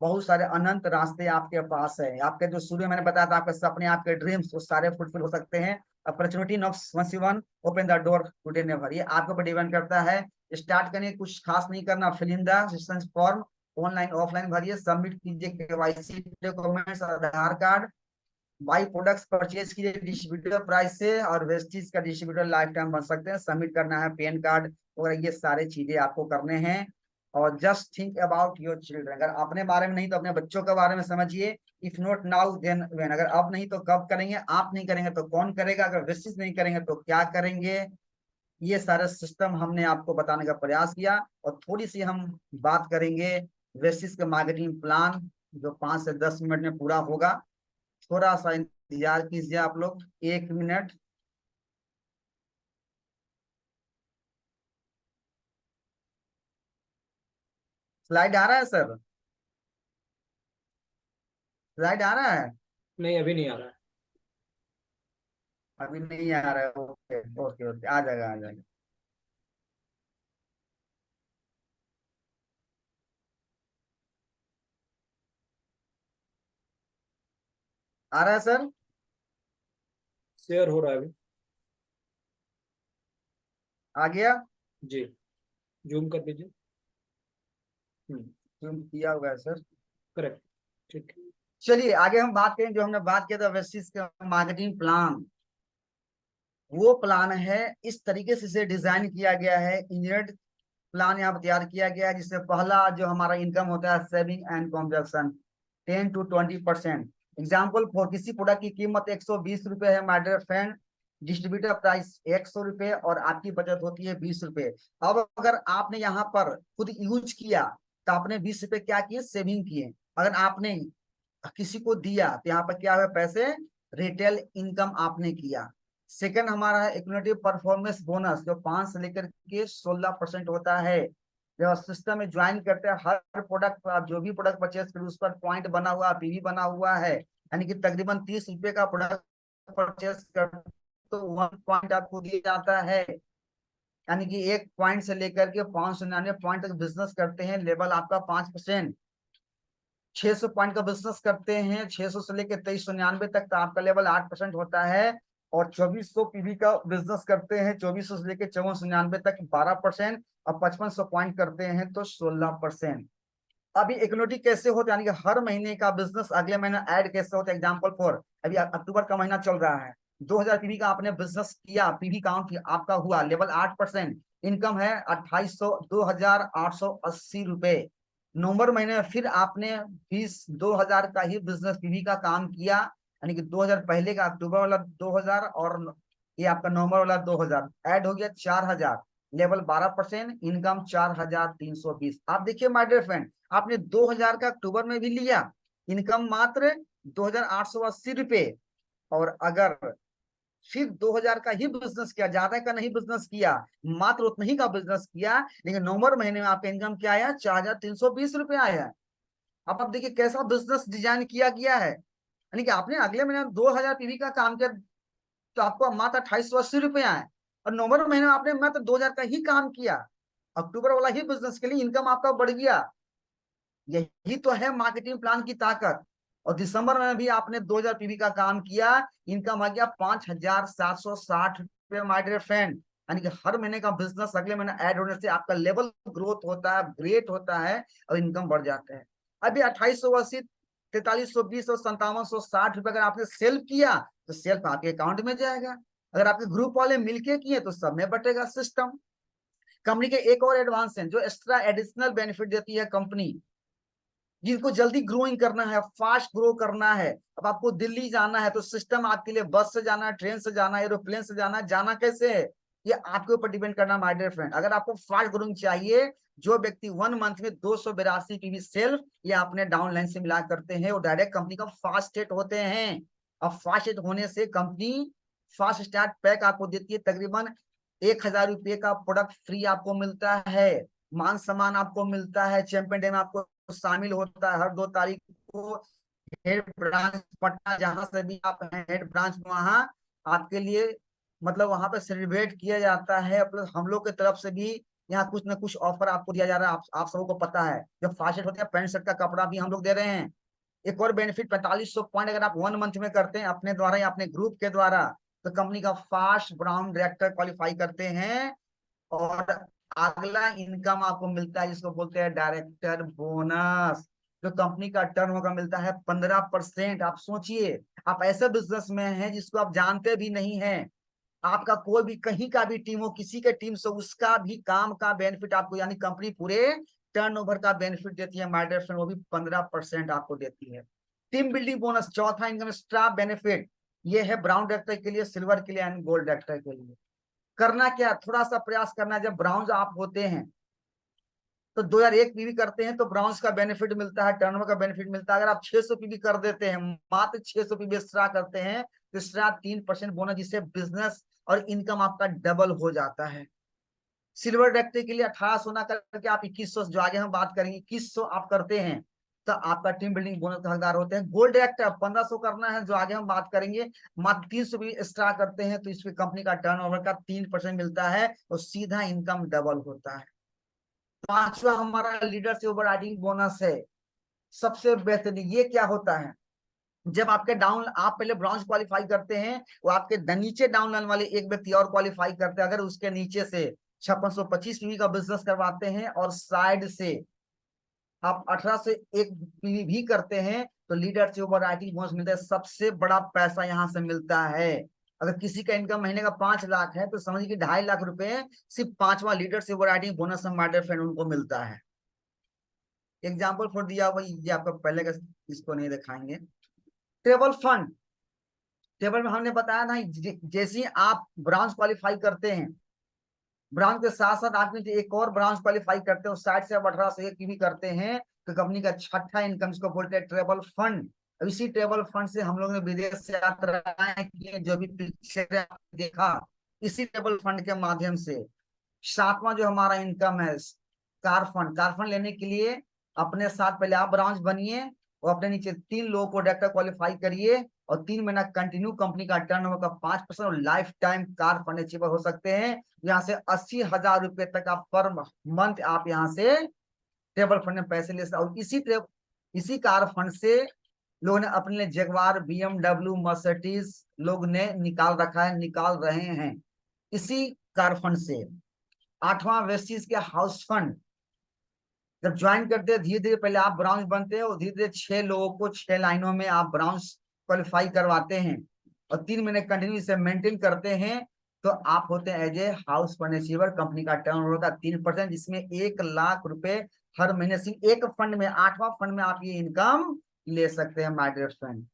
बहुत सारे अनंत रास्ते आपके पास है। आपके जो शुरू में मैंने बताया था, आपके सपने आपके ड्रीम्स वो सारे फुलफिल हो सकते हैं। Opportunity knocks once you one open the door today never, ये आपके ऊपर डिपेंड करता है। स्टार्ट करने कुछ खास नहीं करना, fill in the form, online offline भरिए, सबमिट कीजिए KYC documents, Aadhaar card, buy products purchase कीजिए डिस्ट्रीब्यूटर प्राइस से, और वेस्टीज का डिस्ट्रीब्यूटर लाइफ टाइम बन सकते हैं। सबमिट करना है पैन कार्ड वगैरह, ये सारे चीजें आपको करने हैं। और just think about your children, अगर अपने बारे में नहीं तो अपने बच्चों के बारे में समझिए। If not now then when, अगर अब नहीं तो कब करेंगे, आप नहीं करेंगे तो कौन करेगा, अगर वेस्टीज नहीं करेंगे तो क्या करेंगे। ये सारा सिस्टम हमने आपको बताने का प्रयास किया। और थोड़ी सी हम बात करेंगे वेस्टीज का मार्केटिंग प्लान, जो 5 से 10 मिनट में पूरा होगा। थोड़ा सा इंतजार कीजिए आप लोग, 1 मिनट। स्लाइड आ रहा है सर? स्लाइड आ रहा है? नहीं, अभी नहीं आ रहा है। अभी नहीं आ रहा है, ओके ओके ओके, आ जाएगा आ जाएगा। आ रहा है सर? शेयर हो रहा है अभी। आ गया? जी, जूम कर दीजिए। जूम किया हुआ है सर। करेक्ट। ठीक है। चलिए आगे हम बात करें, जो हमने बात किया था वेस्टिज का मार्केटिंग प्लान। वो प्लान है इस तरीके से इसे डिजाइन किया गया है, इंजीनियर्ड प्लान यहाँ पर तैयार किया गया है, जिससे पहला जो हमारा इनकम होता है saving and consumption 10 to 20%। Example for, किसी प्रोडक्ट की कीमत 120 रुपए है my dear friend, distributor price 100 रुपए और आपकी बचत होती है 20 रुपए। अब अगर आपने यहाँ पर खुद यूज किया तो आपने 20 रुपए क्या किए, सेविंग किए। अगर आपने किसी को दिया तो यहाँ पर क्या हुआ, पैसे रिटेल इनकम आपने किया। सेकंड हमारा है इक्विटी परफॉर्मेंस बोनस, जो 5 से लेकर के 16% होता है। जब सिस्टम में ज्वाइन करते हैं, हर प्रोडक्ट पर आप जो भी प्रोडक्ट परचेस करें उस पर पॉइंट बना हुआ, पीवी बना हुआ है, यानी कि तकरीबन 30 रुपए का प्रोडक्ट परचेस कर तो 1 पॉइंट आपको दिया जाता है। यानी कि 1 पॉइंट से लेकर के 599 पॉइंट तक बिजनेस करते हैं, लेवल आपका 5%। 600 पॉइंट का बिजनेस करते हैं, 600 से लेकर 2399 तक तो आपका लेवल 8% होता है। और 2400 पीवी का बिजनेस करते हैं, 2400 से लेकर 5499 तक 12%। और 5500 पॉइंट करते हैं तो 16%। अभी इक्विटी कैसे होता है, यानी कि हर महीने का बिजनेस अगले महीने ऐड कैसे होता है। एग्जाम्पल फॉर, अभी अक्टूबर का महीना चल रहा है, 2000 पीवी का आपने बिजनेस किया, पीवी काउंट आपका हुआ, लेवल 8%, इनकम है 2800 नवंबर महीने में फिर आपने 2000 का ही बिजनेस पीवी का काम किया, यानी कि 2000 पहले का अक्टूबर वाला 2000 और ये आपका नवंबर वाला 2000 ऐड हो गया 4000, लेवल 12%, इनकम 4320। आप देखिए माय डियर फ्रेंड, आपने 2000 का अक्टूबर में भी लिया, इनकम मात्र 2880 रुपए। और अगर फिर 2000 का ही बिजनेस किया, ज्यादा का नहीं बिजनेस किया, मात्र उतना ही का बिजनेस किया, लेकिन नवंबर महीने में आपका इनकम क्या आया, 4320 रुपए आया। अब आप देखिए कैसा बिजनेस डिजाइन किया गया है, यानी कि आपने अगले महीने 2000 पीवी का काम किया तो आपको मात्र 2880 रुपए आए। और नवंबर महीने में आपने मात्र 2000 का ही काम किया, अक्टूबर वाला ही बिजनेस के लिए इनकम आपका बढ़ गया। यही तो है मार्केटिंग प्लान की ताकत। और दिसंबर में भी आपने 2000 पीवी का काम किया, इनकम आ गया 5760 रुपये माय डियर फ्रेंड। यानी कि हर महीने का बिजनेस अगले महीने ऐड होने से आपका लेवल ग्रोथ होता है, ग्रेट होता है और इनकम बढ़ जाता है। अभी 2880 4320 और 5760 रुपए अगर आपने सेल्फ किया तो सेल्फ आपके अकाउंट में जाएगा। अगर आपके ग्रुप वाले मिलके किए तो सब में बटेगा सिस्टम। कंपनी के एक और एडवांस है जो एक्स्ट्रा एडिशनल बेनिफिट देती है कंपनी, जिनको जल्दी ग्रोइंग करना है, फास्ट ग्रो करना है। अब आपको दिल्ली जाना है तो सिस्टम आपके लिए बस से जाना है, ट्रेन से जाना है, एरोप्लेन से जाना है, जाना कैसे है ये आपके ऊपर डिपेंड करना माय डियर फ्रेंड। अगर आपको फास्ट ग्रोइंग चाहिए, जो व्यक्ति 1 मंथ में 282 पीवी सेल्फ या अपने डाउनलाइन से मिला करते हैं वो डायरेक्ट कंपनी का फास्ट स्टेट होते हैं। अब फास्ट स्टेट होने से कंपनी फास्ट स्टार्ट पैक आपको देती है, तकरीबन 1000 रुपये का प्रोडक्ट फ्री आपको मिलता है, मान सम्मान आपको मिलता है, चैंपियन डे में आपको शामिल होता है हर 2 तारीख को। हेड ब्रांच पटना जहां से भी आप हैं हेड ब्रांच वहां आपके लिए मतलब वहां पे सेलिब्रेट किया जाता है। प्लस हम लोग की तरफ से भी यहाँ कुछ ना कुछ ऑफर आपको दिया जा रहा है। आप सबको को पता है जब फास्ट होते हैं पैंट शर्ट का कपड़ा भी हम लोग दे रहे हैं। एक और बेनिफिट 4500 पॉइंट अगर आप 1 मंथ में करते हैं अपने द्वारा या अपने ग्रुप के द्वारा तो कंपनी का फास्ट ब्राउन डायरेक्टर क्वालिफाई करते हैं और अगला इनकम आपको मिलता है जिसको बोलते हैं डायरेक्टर बोनस, जो कंपनी का टर्न का मिलता है 15%। आप सोचिए आप ऐसे बिजनेस में हैं जिसको आप जानते भी नहीं है, आपका कोई भी कहीं का भी टीम हो किसी के टीम से उसका भी काम का बेनिफिट आपको यानी कंपनी पूरे टर्नओवर का बेनिफिट देती है माय डियर फ्रेंड, वो भी 15% आपको देती है। टीम बिल्डिंग बोनस चौथा इनकम स्टाफ बेनिफिट, ये है ब्राउन डायरेक्टर के लिए, सिल्वर के लिए एंड गोल्ड डायरेक्टर के लिए। करना क्या, थोड़ा सा प्रयास करना है। जब ब्राउन्स आप होते हैं तो 2001 पीवी करते हैं तो ब्राउन्स का बेनिफिट मिलता है, टर्नओवर का बेनिफिट मिलता है। अगर आप 600 पीवी कर देते हैं, मात्र 600 पीवी एक्स्ट्रा करते हैं तो एक्स्ट्रा 3% बोनस, जिससे बिजनेस और इनकम आपका डबल हो जाता है। सिल्वर डायरेक्टर के लिए 1800 ना करके आप 2100, जो आगे हम बात करेंगे 2100 आप करते हैं तो आपका टीम बिल्डिंग बोनस का हकदार होते हैं। गोल्ड डायरेक्टर 1500 करना है, जो आगे हम बात करेंगे। मात्र 300 भी एक्स्ट्रा करते हैं तो इसमें कंपनी का टर्नओवर का 3% मिलता है और सीधा इनकम डबल होता है। पांचवा हमारा लीडर से ओवरराइडिंग बोनस है, सबसे बेहतरीन। ये क्या होता है, जब आपके डाउन आप पहले ब्रॉन्ज क्वालिफाई करते हैं, वो आपके नीचे डाउन लाइन वाले एक व्यक्ति और क्वालिफाई करते हैं, अगर उसके नीचे से 5625 पीवी का बिजनेस करवाते हैं और साइड से आप 18 से 1 पीवी भी करते हैं तो लीडर से ओवरराइडिंग बोनस मिलता है। सबसे बड़ा पैसा यहाँ से मिलता है। अगर किसी का इनकम महीने का 5 लाख है तो समझिए कि 2.5 लाख रुपए सिर्फ 5वां लीडर से overriding bonus my dear friend उनको मिलता है। एग्जाम्पल फॉर दिया हुआ ये आपका पहले का, इसको नहीं दिखाएंगे। टेबल फंड, टेबल में हमने बताया था जैसे ही आप ब्रांच क्वालिफाई करते हैं, ब्रांच के साथ साथ आप एक और ब्रांच क्वालिफाई करते हैं, उस साइड से आप 18 से 1 भी करते हैं तो कंपनी का छठा इनकम इसको बोलते हैं ट्रेवल फंड। इसी ट्रेवल फंड से हम लोग ने विदेश से यात्राएं की, जो भी पिक्चर देखा इसी ट्रेवल फंड के माध्यम से। सातवां जो हमारा इनकम है कार फंड, कार फंड लेने के लिए अपने साथ पहले आप ब्रांच बनिए और अपने नीचे 3 लोगों को डायरेक्टर क्वालिफाई करिए और 3 महीना कंटिन्यू कंपनी का टर्नओवर का 5% और life time car fund achiever हो सकते हैं। यहाँ से 80,000 रुपए तक आप पर मंथ आप यहाँ से टेबल फंड में पैसे ले सकते। और इसी कार फंड से लोगों ने अपने लिए जगवार, BMW, मर्सिडीज लोग ने निकाल रखा है, निकाल रहे हैं इसी कार फंड से। 8वां वेस्टिज के हाउस फंड, जब ज्वाइन करते हैं धीरे धीरे पहले आप ब्राउन्स बनते हैं और धीरे धीरे 6 लोगों को 6 लाइनों में आप ब्राउन्स क्वालिफाई करवाते हैं और 3 महीने कंटिन्यू इसे मेंटेन करते हैं तो आप होते हैं as a house fund achiever. Company का टर्नओवर का 3%, जिसमें 1 लाख रुपए हर महीने सिर्फ एक फंड में, 8वां फंड में आप ये इनकम ले सकते हैं माय डियर फ्रेंड।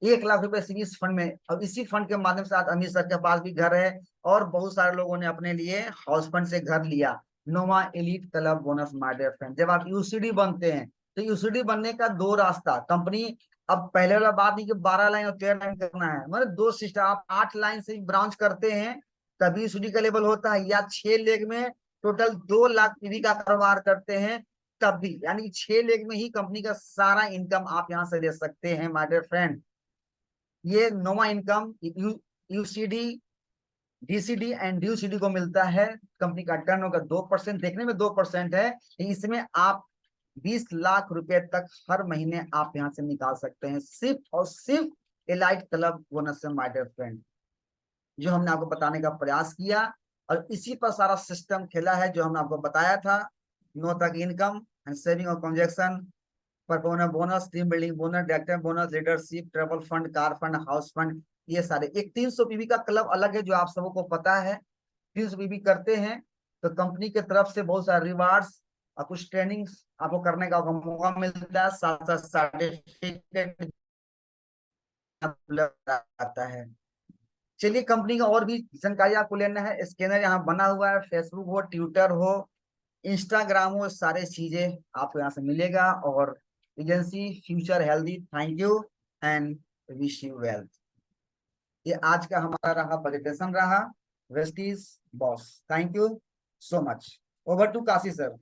1 लाख रुपए सिर्फ इस फंड में। और इसी फंड के माध्यम से आज अमीर सर के पास भी घर है और बहुत सारे लोगों ने अपने लिए हाउस फंड से घर लिया। Nova Elite Club bonus my dear friend, जब आप यूसीडी बनते हैं तो यूसीडी बनने का 2 रास्ता कंपनी, अब पहले वाला बात नहीं कि 12 लाइन और 13 लाइन करना है, मतलब 2 सिस्टम, आप 8 लाइन से ब्रांच करते हैं तभी यूसीडी का लेवल होता है, या 6 लेग में टोटल 2 लाख पीवी का कारोबार करते हैं तब भी, यानी 6 लेग में ही कंपनी का सारा इनकम आप यहाँ से ले सकते हैं माय डियर फ्रेंड। ये nova income UCD, DCD and DUCD को मिलता है। कंपनी का टर्नओवर 2%, देखने में 2% है, इसमें आप 20 लाख रुपए तक हर महीने आप यहां से निकाल सकते हैं, सिर्फ और सिर्फ एलाइट क्लब बोनस से माय डियर फ्रेंड, जो हमने आपको बताने का प्रयास किया। और इसी पर सारा सिस्टम खेला है जो हमने आपको बताया था। 9 तक इनकम एंड सेविंग और transaction, performer bonus, team building bonus, director bonus, leadership, travel fund, car fund, house fund, ये सारे। एक 300 पीवी का क्लब अलग है जो आप सबको पता है। 300 पीवी करते हैं तो कंपनी की तरफ से बहुत सारे रिवार्ड्स और कुछ ट्रेनिंग्स आपको करने का मौका मिलता है, साथ साथ सर्टिफिकेट आता है। चलिए, कंपनी का और भी जानकारी आपको लेना है, स्कैनर यहाँ बना हुआ है, फेसबुक हो, ट्विटर हो, इंस्टाग्राम हो, सारे चीजें आपको यहाँ से मिलेगा। और agency future healthy, thank you and wish you wealth. ये आज का हमारा रहा प्रेजेंटेशन रहा, Vestige boss. Thank you so much. Over to Kashi sir.